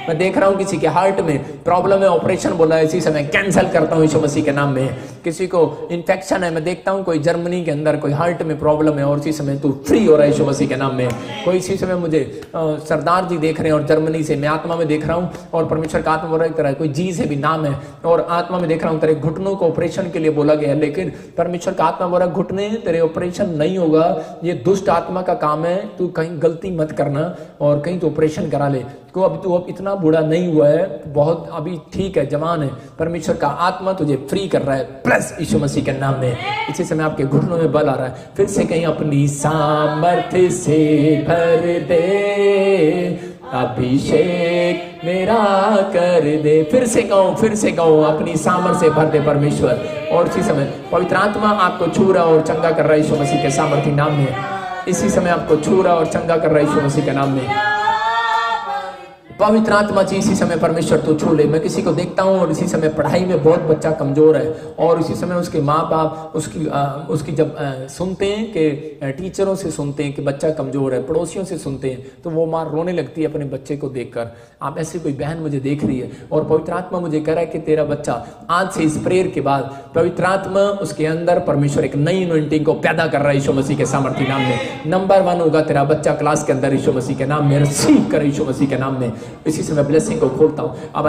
मैं देख रहा हूँ किसी के हार्ट में प्रॉब्लम है, ऑपरेशन बोला है, इसी समय कैंसिल करता हूँ यीशु मसीह के नाम में। किसी को इन्फेक्शन है, मैं देखता हूँ कोई जर्मनी के अंदर कोई हार्ट में प्रॉब्लम है और इसी समय तू फ्री हो रहा है यीशु मसीह के नाम में। कोई इसी समय मुझे सरदार जी देख रहे हैं और जर्मनी से मैं आत्मा में देख रहा हूँ और परमेश्वर का आत्मा बोल रहा है कोई जी से भी नाम है और आत्मा में देख रहा हूँ तेरे घुटनों को ऑपरेशन के लिए बोला गया है, लेकिन परमेश्वर का आत्मा बोल रहा है घुटने तेरे ऑपरेशन नहीं होगा, ये दुष्ट आत्मा का काम है, तू कहीं गलती मत करना और कहीं तो ऑपरेशन करा ले। तो अब तू अब इतना बूढ़ा नहीं हुआ है, बहुत अभी ठीक है, जवान है, परमेश्वर का आत्मा तुझे फ्री कर रहा है प्लस यीशु मसीह के नाम में। इसी समय आपके घुटनों में बल आ रहा है। फिर से कहीं अपनी सामर्थ्य से भर दे, अभिषेक मेरा कर दे। फिर से कहो अपनी सामर्थ्य से भर दे परमेश्वर। और इसी समय पवित्र आत्मा आपको छू रहा और चंगा कर रहा है यीशु मसीह के सामर्थ्य नाम में। इसी समय आपको छू रहा और चंगा कर रहा है यीशु मसीह के नाम में। पवित्र आत्मा जी इसी समय परमेश्वर तो छू ले। मैं किसी को देखता हूँ और इसी समय पढ़ाई में बहुत बच्चा कमजोर है और इसी समय उसके माँ बाप उसकी जब सुनते हैं कि टीचरों से सुनते हैं कि बच्चा कमजोर है, पड़ोसियों से सुनते हैं, तो वो माँ रोने लगती है अपने बच्चे को देखकर। आप ऐसी कोई बहन मुझे देख रही है और पवित्र आत्मा मुझे कह रहा है कि तेरा बच्चा आज से इस प्रेयर के बाद पवित्र आत्मा उसके अंदर परमेश्वर एक नई अनॉइंटिंग को पैदा कर रहा है यीशु मसीह के सामर्थ्य नाम में। नंबर 1 होगा तेरा बच्चा क्लास के अंदर यीशु मसीह के नाम में। रिसीव कर यीशु मसीह के नाम में। इसी समय ब्लेसिंग को खोलता हूँ।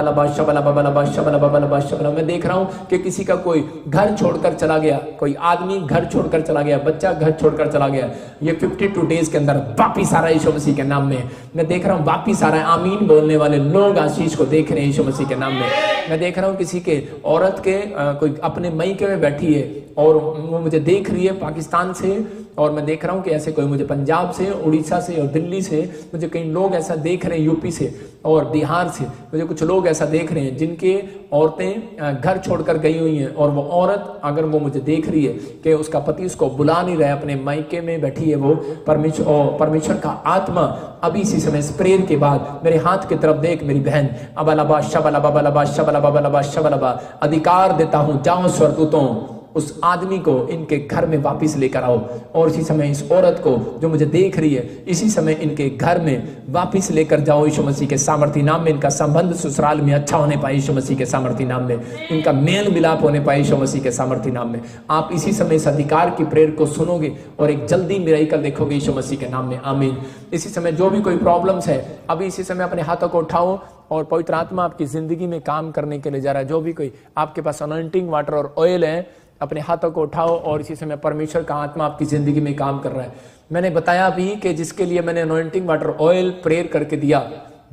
मैं देख रहा हूँ कि किसी का कोई घर छोड़कर चला गया, कोई आदमी घर छोड़कर चला गया, बच्चा घर छोड़कर चला गया, ये 52 डेज के अंदर वापिस आ रहा है यीशु मसीह के नाम में। मैं देख रहा हूँ वापिस आ रहा है। आमीन बोलने वाले लोग आशीष को देख रहे हैं यीशु मसीह के नाम में। मैं देख रहा हूँ किसी के औरत के कोई अपने मैके में बैठी है और वो मुझे देख रही है पाकिस्तान से, और मैं देख रहा हूँ कि ऐसे कोई मुझे पंजाब से, उड़ीसा से और दिल्ली से, मुझे कई लोग ऐसा देख रहे हैं, यूपी से और बिहार से, मुझे कुछ लोग ऐसा देख रहे हैं जिनके औरतें घर छोड़कर गई हुई हैं और वो औरत अगर वो मुझे देख रही है कि उसका पति उसको बुला नहीं रहा है, अपने मायके में बैठी है वो, परमेश्वर का आत्मा अभी इसी समय इस प्रेयर के बाद मेरे हाथ की तरफ देख मेरी बहन। अबलबा शबलबा बलबा शबलबा बलबा शबलबा, अधिकार देता हूँ, जाओ स्वर्गदूतों उस आदमी को इनके घर में वापस लेकर आओ। और इसी समय इस औरत को जो मुझे देख रही है, इसी समय इनके घर में वापस लेकर जाओ यीशु मसीह के सामर्थ्य नाम में। इनका संबंध ससुराल में अच्छा होने पाए यीशु मसीह के सामर्थ्य नाम में। इनका मेल मिलाप होने पाए यीशु मसीह के सामर्थ्य नाम में। आप इसी समय इस अधिकार की प्रेयर को सुनोगे और एक जल्दी मिराकल देखोगे यीशु मसीह के नाम में। आमीन। इसी समय जो भी कोई प्रॉब्लम्स है, अभी इसी समय अपने हाथों को उठाओ और पवित्र आत्मा आपकी जिंदगी में काम करने के लिए जा रहा है। जो भी कोई आपके पास अनॉइंटिंग वाटर और ऑयल है, अपने हाथों को उठाओ और इसी समय परमेश्वर का आत्मा आपकी जिंदगी में काम कर रहा है। मैंने बताया भी कि जिसके लिए मैंने अनॉइंटिंग वाटर ऑयल प्रेयर करके दिया,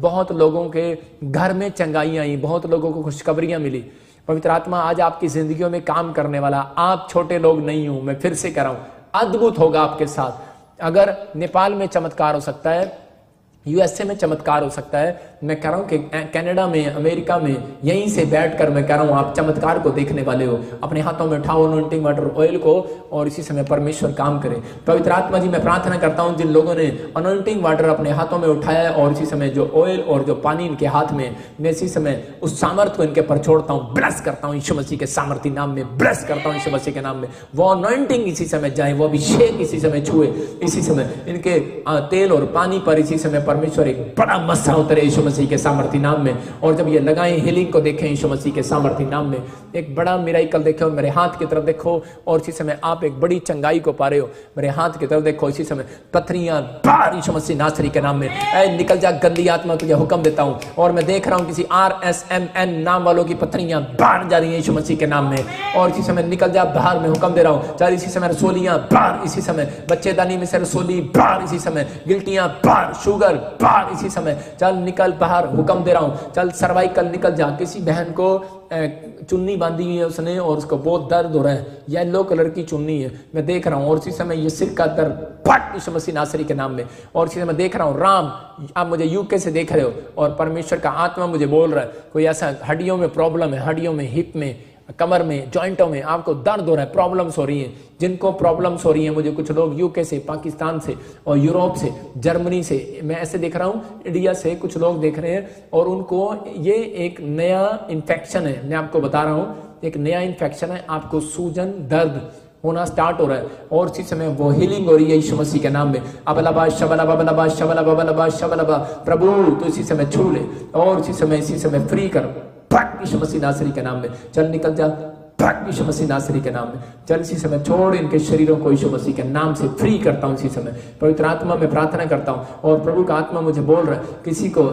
बहुत लोगों के घर में चंगाई आई, बहुत लोगों को खुशखबरियां मिली। पवित्र आत्मा आज आपकी जिंदगियों में काम करने वाला। आप छोटे लोग नहीं हो, मैं फिर से कह रहा हूं, अद्भुत होगा आपके साथ। अगर नेपाल में चमत्कार हो सकता है, यूएसए में चमत्कार हो सकता है, मैं कह रहा हूँ कि कनाडा में, अमेरिका में, यहीं से बैठकर मैं कह रहा हूँ आप चमत्कार को देखने वाले हो। अपने हाथों में उठाओ अनॉइंटिंग वाटर ऑयल को और इसी समय परमेश्वर काम करे। पवित्र आत्मा जी, मैं प्रार्थना करता हूँ जिन लोगों ने अनॉइंटिंग वाटर अपने हाथों में उठाया है और इसी समय जो ऑयल और जो पानी इनके हाथ में, मैं इसी समय उस सामर्थ्य को इनके पर छोड़ता हूँ, ब्लेस करता हूँ यीशु मसीह के सामर्थ्य नाम में, ब्लेस करता हूँ यीशु मसीह के नाम में। वो अनॉइंटिंग इसी समय जाए, वो अभिषेक इसी समय छुए, इसी समय इनके तेल और पानी पर इसी समय परमेश्वर एक बड़ा मस्सा उतरे यीशु मसीह के सामर्थ्य नाम में। और जब ये लगाएं, हीलिंग को देखें यीशु मसीह के सामर्थ्य नाम में, एक बड़ा मिराकल देखो। मेरे हाथ की तरफ देखो और इसी समय आप एक बड़ी चंगाई को पा रहे हो। मेरे हाथ की तरफ देखो, इसी समय पथरियां बाहर यीशु मसीह नासरी के नाम में, ऐ निकल जा गंदी आत्मा, तुझे हुक्म देता हूं। और मैं देख रहा हूं किसी RSMN नाम वालों की पथरियां बाहर जा रही हैं यीशु मसीह के नाम में। और इसी समय निकल जा बाहर, मैं हुक्म दे रहा हूं। चल इसी समय रसोलियां बाहर, इसी समय बच्चेदानी में से रसोली बाहर, इसी समय गिल्टियां बाहर, शुगर बाहर, इसी समय चल निकल बाहर, हुक्म दे रहा हूं। चल सर्वाइकल निकल जा। किसी बहन को चुन्नी बांधी हुई है उसने और उसको बहुत दर्द हो रहा है, येलो कलर की चुन्नी है, मैं देख रहा हूं। और इसी समय ये सिर का दर्द फट यीशु मसीह नासरी के नाम में। और इसी समय देख रहा हूं राम, आप मुझे यूके से देख रहे हो और परमेश्वर का आत्मा मुझे बोल रहा है कोई ऐसा हड्डियों में प्रॉब्लम है, हड्डियों में, हिप में, कमर में, जॉइंटों में आपको दर्द हो रहा है, प्रॉब्लम्स हो रही हैं। जिनको प्रॉब्लम्स हो रही हैं, मुझे कुछ लोग यूके से, पाकिस्तान से और यूरोप से, जर्मनी से, मैं ऐसे देख रहा हूँ, इंडिया से कुछ लोग देख रहे हैं और उनको ये एक नया इन्फेक्शन है। मैं आपको बता रहा हूँ, एक नया इन्फेक्शन है। आपको सूजन, दर्द होना स्टार्ट हो रहा है और इसी समय वो हीलिंग हो रही है यीशु मसीह के नाम में। अबलबा शबलबा बलबा शबलबा बलबा शबलबा, प्रभु तो इसी समय छू ले और इसी समय फ्री कर भाग यीशु मसीह नासरी के नाम में। चल निकल जा भाग यीशु मसीह नासरी के नाम में। चल इसी समय छोड़ इनके शरीरों को यीशु मसीह के नाम से फ्री करता हूँ इसी समय। पवित्र आत्मा में प्रार्थना करता हूँ और प्रभु का आत्मा मुझे बोल रहा है किसी को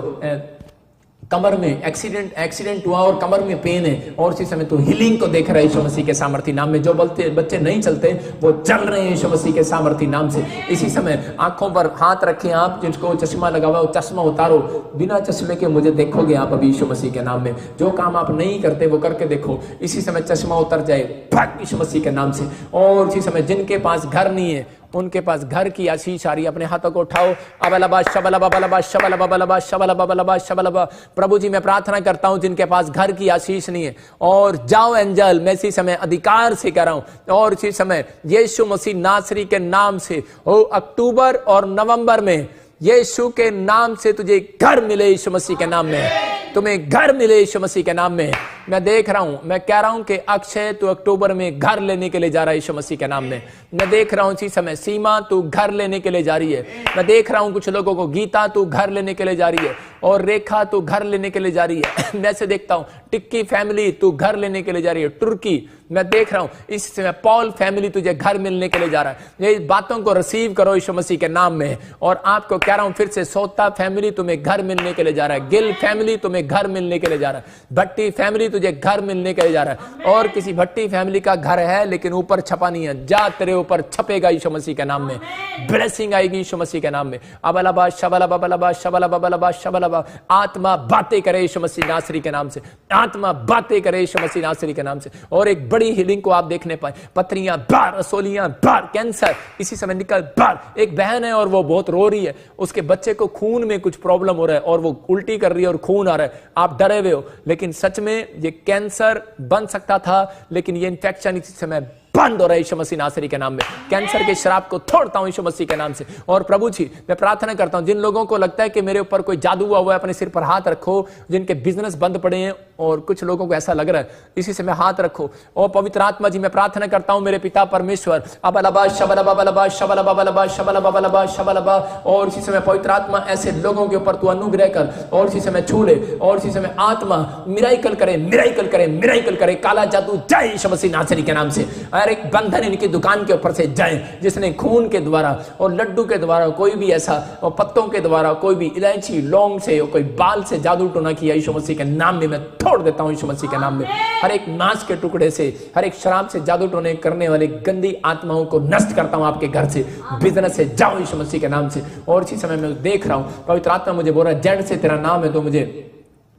कमर में एक्सीडेंट हुआ और कमर में पेन है और इसी समय तो हीलिंग को देख रहा है यीशु मसीह के सामर्थी नाम में। जो बोलते बच्चे नहीं चलते वो चल रहे हैं यीशु मसीह के सामर्थी नाम से। इसी समय आंखों पर हाथ रखें आप जिसको चश्मा लगा हुआ है चश्मा उतारो, बिना चश्मे के मुझे देखोगे आप अभी यीशु मसीह के नाम में। जो काम आप नहीं करते वो करके देखो, इसी समय चश्मा उतर जाए भाग यीशु मसीह के नाम से। और इसी समय जिनके पास घर नहीं है उनके पास घर की आशीष आ रही है। अपने हाथों को उठाओ। अबलबा शबलबा बलबा शबलबा बलबा शबलबा बलबा शबलबा। प्रभु जी मैं प्रार्थना करता हूं जिनके पास घर की आशीष नहीं है, और जाओ एंजल, मैं इसी समय अधिकार से कर रहा हूं और इसी समय यीशु मसीह नासरी के नाम से ओ अक्टूबर और नवंबर में यीशु के नाम से तुझे घर मिले यीशु मसीह के नाम में, तुम्हें घर मिले यीशु मसीह के नाम में। मैं देख रहा हूं, मैं कह रहा हूं कि अक्षय तू अक्टूबर में घर लेने के लिए जा रहा है यीशु मसीह के नाम में। मैं देख रहा हूं इसी समय सीमा तू घर लेने के लिए जा रही है। मैं देख रहा हूं कुछ लोगों को गीता तू घर लेने के लिए जा रही है और रेखा तू घर लेने के लिए जा रही है। मैं से देखता हूं टिक्की फैमिली तू घर लेने के लिए जा रही है, तुर्की। मैं देख रहा हूं इस समय पॉल फैमिली तुझे घर मिलने के लिए जा रहा है। ये बातों को रिसीव करो यीशु मसीह के नाम में। और आपको कह रहा हूं फिर से सोता फैमिली तुम्हें घर मिलने के लिए जा रहा है, गिल फैमिली तुम्हें घर मिलने के लिए जा रहा है, भट्टी फैमिली तुझे घर मिलने के लिए जा रहा है। और किसी भट्टी फैमिली का घर है लेकिन ऊपर छपा नहीं है, जा तेरे ऊपर छपेगा यीशु मसीह के नाम में। ब्लेसिंग आएगी यीशु मसीह के नाम में। अबलबा शबलबा बलबा शबलबा बलबा शबलबा। आत्मा बातें करे यीशु मसीह नासरी के नाम से, आत्मा बातें करे यीशु मसीह नासरी के नाम से। और एक बड़ी हीलिंग को आप देखने पाए। पथरियां बार, रसोलियां बार, कैंसर इसी समय निकल बार। एक बहन है और वो बहुत रो रही है, उसके बच्चे को खून में कुछ प्रॉब्लम हो रहा है और वो उल्टी कर रही है और खून आ रहा है। आप डरे हुए हो, लेकिन सच में ये कैंसर बन सकता था, लेकिन ये इन्फेक्शन इसी समय बंद हो रहा है यीशु मसीह नासरी के नाम में। कैंसर के शराब को तोड़ता हूं यीशु मसीह के नाम से। और प्रभु जी मैं प्रार्थना करता हूं जिन लोगों को लगता है कि मेरे ऊपर कोई जादू हुआ है, अपने सिर पर हाथ रखो। जिनके बिजनेस बंद पड़े हैं और कुछ लोगों को ऐसा लग रहा है, इसी से मैं हाथ रखो। और पवित्र आत्मा जी मैं प्रार्थना करता हूं मेरे पिता परमेश्वर, अबलबा शबलबा बलबा शबलबा बलबा शबलबा बलबा शबलबा। और इसी समय पवित्र आत्मा ऐसे लोगों के ऊपर तू अनुग्रह कर और इसी समय छू ले और इसी समय आत्मा मिराइकल करे, मिराइकल करे, मिराइकल करे। काला जादू जाए यीशु मसीह नासरी के नाम से। हर एक बंधन इनकी दुकान के ऊपर से जाए। जिसने खून के द्वारा और लड्डू के द्वारा कोई भी ऐसा और पत्तों के द्वारा कोई भी इलायची लौंग से और कोई बाल से जादू टोना किया यीशु मसीह के नाम में मैं तोड़ देता हूं यीशु मसीह के नाम में। हर एक मांस के टुकड़े से, हर एक शराब से जादू टोने करने वाले गंदी आत्माओं को नष्ट करता हूं आपके घर से, बिजनेस से जाओ यीशु मसीह के नाम से। और इसी समय मैं देख रहा हूं पवित्र आत्मा मुझे बोल रहा है जेड से तेरा नाम है तो मुझे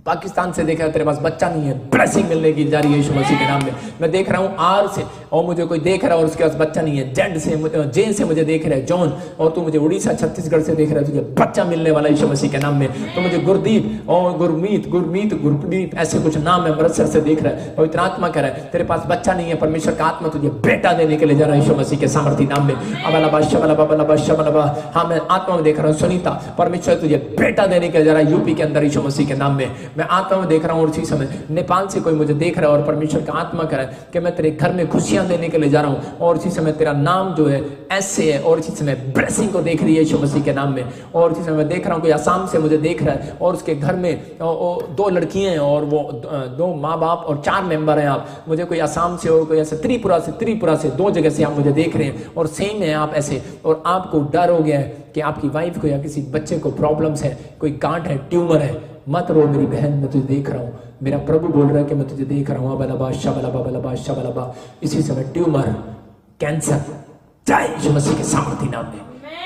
पाकिस्तान से देखा तेरे पास बच्चा नहीं है, ब्लेसिंग मिलने की जा रही है यीशु मसीह के नाम में। मैं देख रहा हूँ आर से और मुझे कोई देख रहा है और उसके पास बच्चा नहीं है। जेड से जे से मुझे देख रहा है जॉन, और तू मुझे उड़ीसा छत्तीसगढ़ से देख रहा है, तुझे बच्चा मिलने वाला यीशु मसीह के नाम में। तो मुझे गुरदीप और गुरमीत ऐसे कुछ नाम है अमृतसर से देख रहा है। पवित्र आत्मा कह रहा है तेरे पास बच्चा नहीं है, परमेश्वर का आत्मा तुझे बेटा देने के लिए जा रहा है यीशु मसीह के सामर्थी नाम में। अबलबा शबलबा बलबा शबलबा। हाँ मैं आत्मा में देख रहा हूँ सुनीता, परमेश्वर तुझे बेटा देने के लिए जा रहा है यूपी के अंदर यीशु मसीह के नाम में। मैं आत्मा में देख रहा हूँ और इसी समय नेपाल से कोई मुझे देख रहा है और परमेश्वर का आत्मा कह रहा है कि मैं तेरे घर में खुशियां देने के लिए जा रहा हूं। और इसी समय तेरा नाम जो है ऐसे है और इसी समय ब्लेसिंग को देख रही है यीशु मसीह के नाम में। और इसी समय मैं देख रहा हूं कोई असम से मुझे देख रहा है और उसके घर में 2 लड़कियां हैं और वो 2 माँ बाप और 4 मेंबर हैं। आप मुझे कोई असम से और कोई ऐसे त्रिपुरा से 2 जगह से आप मुझे देख रहे हैं और सेम है आप ऐसे। और आपको डर हो गया है कि आपकी वाइफ को या किसी बच्चे को प्रॉब्लम्स है, कोई गांठ है, ट्यूमर है। मत रो मेरी बहन, मैं तुझे देख रहा हूँ। मेरा प्रभु बोल रहा है कि मैं तुझे देख रहा हूँ। अबलबा शबलबा बलबा शबलबा। इसी समय ट्यूमर, कैंसर जाए यीशु मसीह के सामर्थी नाम में,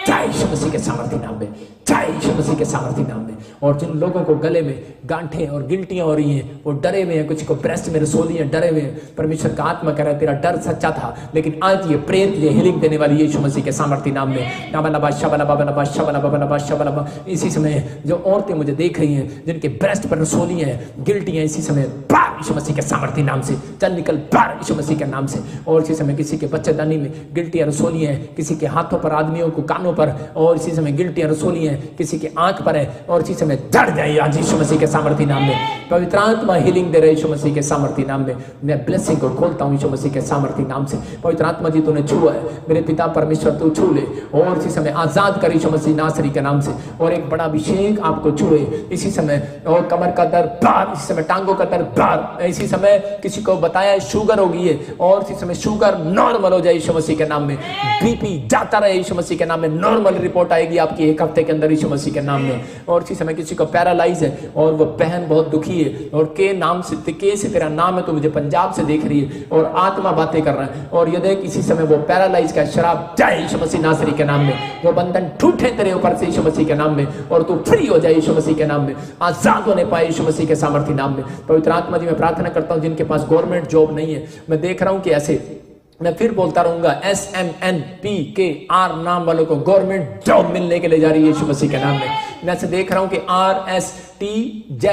जाए यीशु मसीह के सामर्थी नाम में, जाए यीशु मसीह के सामर्थी नाम में। और जिन लोगों को गले में गांठें और गिल्टियां हो रही हैं, वो डरे हुए हैं, कुछ को ब्रेस्ट में रसोलियां डरे हुए हैं, परमेश्वर का आत्मा कह रहा है तेरा डर सच्चा था, लेकिन आज ये प्रेत ये हीलिंग देने वाली यीशु मसीह के सामर्थी नाम में। अबलबा शबलबा बलबा शबलबा बलबा शबलबा। इसी समय जो औरतें मुझे देख रही हैं जिनके ब्रेस्ट पर रसोलियां हैं, गिल्टियां, इसी समय बाहर यीशु मसीह के सामर्थी नाम से चल निकल बाहर यीशु मसीह के नाम से। और इसी समय किसी के बच्चेदानी में गिल्टियां रसोलियां हैं, किसी के हाथों पर, आदमियों को कानों पर, और इसी समय गिल्टियां रसोलियां हैं किसी की आंख पर है और इसी समय झड़ जाए आज यीशु मसीह के सामर्थी नाम में। पवित्र आत्मा हीलिंग दे रहे यीशु मसीह के सामर्थी नाम में। मैं ब्लेसिंग को खोलता हूँ यीशु मसीह के सामर्थी नाम से। पवित्र आत्मा जी तूने छुआ है, मेरे पिता परमेश्वर तू छू ले और इसी समय आजाद कर यीशु मसीह नासरी के नाम से। और एक बड़ा अभिषेक आपको छुए इसी समय, और कमर का दर्द बाहर, इसी समय टांगों का दर्द बाहर, इसी समय किसी को बताया शुगर हो गई है और इसी समय शुगर नॉर्मल हो जाए यीशु मसीह के नाम में। बीपी जाता रहे यीशु मसीह के नाम में, नॉर्मल रिपोर्ट आएगी आपकी 1 हफ्ते के अंदर यीशु मसीह के नाम में। और इसी समय किसी को पैरालाइज है और वो बहन बहुत दुखी है और के नाम से, के से तेरा नाम है, तो मुझे पंजाब से देख रही है और आत्मा बातें कर रहा है और ये देख इसी समय वो पैरालाइज का शराब जाए यीशु मसीह नासरी के नाम में। वो बंधन टूटे तेरे ऊपर से यीशु मसीह के नाम में और तू फ्री हो जाए यीशु मसीह के नाम में, आजाद होने पाए यीशु मसीह के सामर्थी नाम में। पवित्र आत्मा जी मैं प्रार्थना करता हूँ जिनके पास गवर्नमेंट जॉब नहीं है, मैं देख रहा हूँ कि ऐसे, मैं फिर बोलता रहूंगा, SMNPKR नाम वालों को गवर्नमेंट जॉब मिलने के लिए जा रही है यीशु मसीह के नाम में। मैं ऐसे देख रहा हूं कि RSTZRN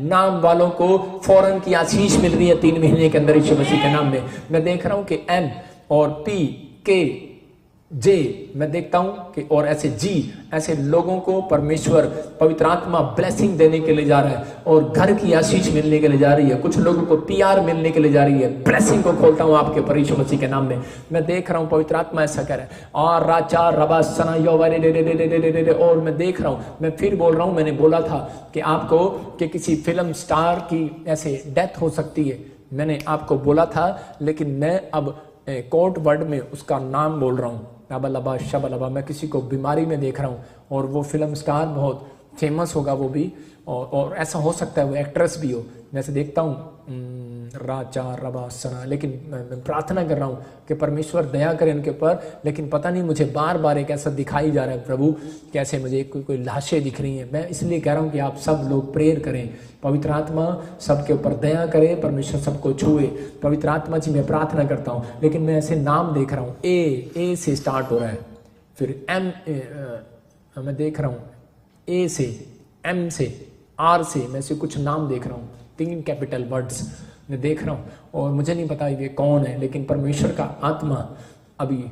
नाम वालों को फौरन की आशीष मिल रही है 3 महीने के अंदर यीशु मसीह के नाम में। मैं देख रहा हूं कि M और PK J मैं देखता हूं कि और ऐसे G, ऐसे लोगों को परमेश्वर पवित्र आत्मा ब्लेसिंग देने के लिए जा रहा है और घर की आशीष मिलने के लिए जा रही है। कुछ लोगों को PR मिलने के लिए जा रही है। ब्लेसिंग को खोलता हूं आपके ऊपर यीशु मसीह के नाम में। मैं देख रहा हूं पवित्र आत्मा ऐसा कह रहा है और राजा रबा सना और मैं देख रहा हूं, मैं फिर बोल रहा हूं, मैंने बोला था कि आपको कि किसी फिल्म स्टार की ऐसे डेथ हो सकती है, मैंने आपको बोला था, लेकिन मैं अब कोर्ट वर्ड में उसका नाम बोल रहा हूँ, अबलबा शबलबा। मैं किसी को बीमारी में देख रहा हूँ और वो फिल्म स्टार बहुत फेमस होगा वो भी, और ऐसा हो सकता है वो एक्ट्रेस भी हो। मैं ऐसे देखता हूँ राजा रबा सना, लेकिन मैं प्रार्थना कर रहा हूँ कि परमेश्वर दया करे इनके ऊपर। लेकिन पता नहीं मुझे बार बार एक ऐसा दिखाई जा रहा है प्रभु, कैसे मुझे कोई लाशें दिख रही हैं। मैं इसलिए कह रहा हूँ कि आप सब लोग प्रेयर करें, पवित्र आत्मा सबके ऊपर दया करे, परमेश्वर सबको छुए। पवित्र आत्मा जी मैं प्रार्थना करता हूँ, लेकिन मैं ऐसे नाम देख रहा हूँ, ए से स्टार्ट हो रहा है, फिर M मैं देख रहा हूँ A से, M से, R से, मैं से कुछ नाम देख रहा हूँ, 3 कैपिटल वर्ड्स मैं देख रहा हूँ और मुझे नहीं पता ये कौन है, लेकिन परमेश्वर का आत्मा अभी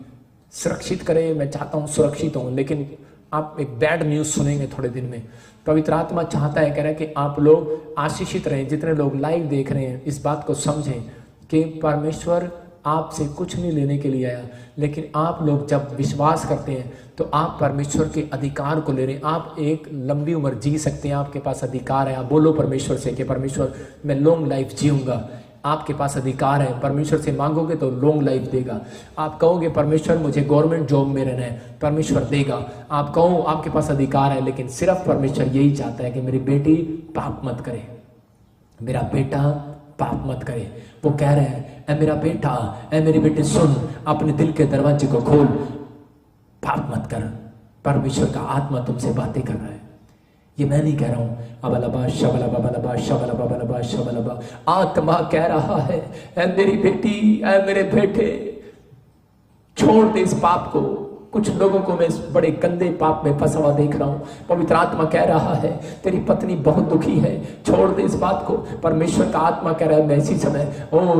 सुरक्षित करे। मैं चाहता हूँ सुरक्षित हूँ, लेकिन आप एक बैड न्यूज़ सुनेंगे थोड़े दिन में। पवित्र आत्मा चाहता है, कह रहा है कि आप लोग आशीषित रहें। जितने लोग लाइव देख रहे हैं इस बात को समझें कि परमेश्वर आपसे कुछ नहीं लेने के लिए आया, लेकिन आप लोग जब विश्वास करते हैं तो आप परमेश्वर के अधिकार को ले रहे हैं। आप एक लंबी उम्र जी सकते हैं, आपके पास अधिकार है। आप बोलो परमेश्वर से कि परमेश्वर मैं लॉन्ग लाइफ जीऊंगा। आपके पास अधिकार है, परमेश्वर से मांगोगे तो लॉन्ग लाइफ देगा। आप कहोगे परमेश्वर मुझे गवर्नमेंट जॉब में रहना है, परमेश्वर देगा। आप कहो आपके पास अधिकार है, लेकिन सिर्फ परमेश्वर यही चाहता है कि मेरी बेटी पाप मत करे, मेरा बेटा पाप मत करे। वो कह रहे हैं ऐ मेरा बेटा, ऐ मेरी बेटी सुन, अपने दिल के दरवाजे को खोल, पाप मत कर। परमेश्वर का आत्मा तुमसे बातें कर रहा है, ये मैं नहीं कह रहा हूं। अबलबा शबलबा बलबा शबलबा बलबा शबलबा, आत्मा कह रहा है ऐ मेरी बेटी, ऐ मेरे बेटे, छोड़ दे इस पाप को। कुछ लोगों को मैं बड़े गंदे पाप में फंसा हुआ देख रहा हूँ। पवित्र आत्मा कह रहा है तेरी पत्नी बहुत दुखी है, छोड़ दे इस बात को। परमेश्वर का आत्मा कह रहा है मैं इसी समय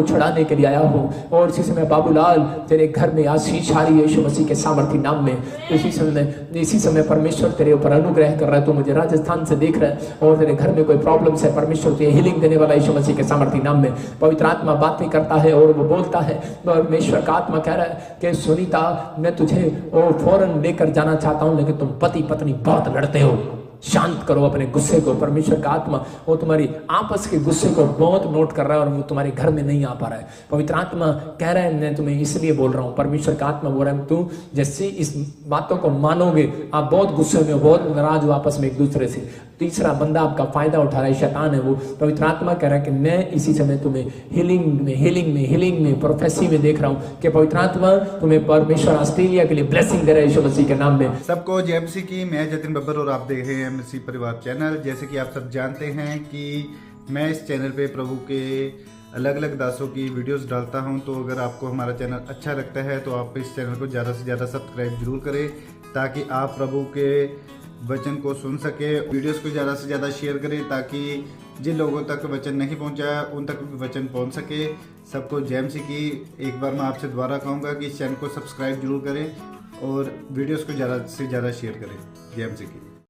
छुड़ाने के लिए आया हूँ। और इसी समय बाबूलाल तेरे घर में आशीष आ रही है यीशु मसीह के सामर्थी नाम में। इसी समय परमेश्वर तेरे ऊपर अनुग्रह कर रहा है। तू मुझे राजस्थान से देख रहा है और तेरे घर में कोई प्रॉब्लम्स है, परमेश्वर तुझे हीलिंग देने वाला यीशु मसीह के सामर्थी नाम में। पवित्र आत्मा बातें करता है और वो बोलता है, परमेश्वर का आत्मा कह रहा है कि सुनीता मैं तुझे फौरन लेकर जाना चाहता हूं, लेकिन तुम पति पत्नी बहुत लड़ते हो। शांत करो अपने गुस्से को। परमेश्वर का आत्मा वो तुम्हारी आपस के गुस्से को बहुत नोट कर रहा है और वो तुम्हारे घर में नहीं आ पा रहा है। पवित्र आत्मा कह रहा है मैं तुम्हें इसलिए बोल रहा हूँ। परमेश्वर का आत्मा बोल रहा है तू जैसे इस बातों को मानोगे, आप बहुत गुस्से में, बहुत नाराज हो आपस में एक दूसरे से, तीसरा बंदा आपका फायदा उठा रहा है, शैतान है वो। पवित्र आत्मा कह रहा है कि मैं इसी समय तुम्हें हीलिंग में प्रोफेसी में देख रहा हूँ कि पवित्र आत्मा तुम्हें परमेश्वर ऑस्ट्रेलिया के लिए ब्लेसिंग दे रहा है यीशु मसीह के नाम में। सबको जय मसीह की। मैं जतिन बब्बर और आप देख रहे हैं मसीह परिवार चैनल। जैसे कि आप सब जानते हैं कि मैं इस चैनल पे प्रभु के अलग अलग दासों की वीडियोस डालता हूं, तो अगर आपको हमारा चैनल अच्छा लगता है तो आप इस चैनल को ज़्यादा से ज़्यादा सब्सक्राइब जरूर करें, ताकि आप प्रभु के वचन को सुन सके। वीडियोस को ज़्यादा से ज़्यादा शेयर करें ताकि जिन लोगों तक वचन नहीं पहुंचा उन तक भी वचन पहुंच सके। सबको जय मसीह की। एक बार मैं आपसे दोबारा कहूँगा कि इस चैनल को सब्सक्राइब जरूर करें और वीडियोस को ज़्यादा से ज़्यादा शेयर करें। जय मसीह की।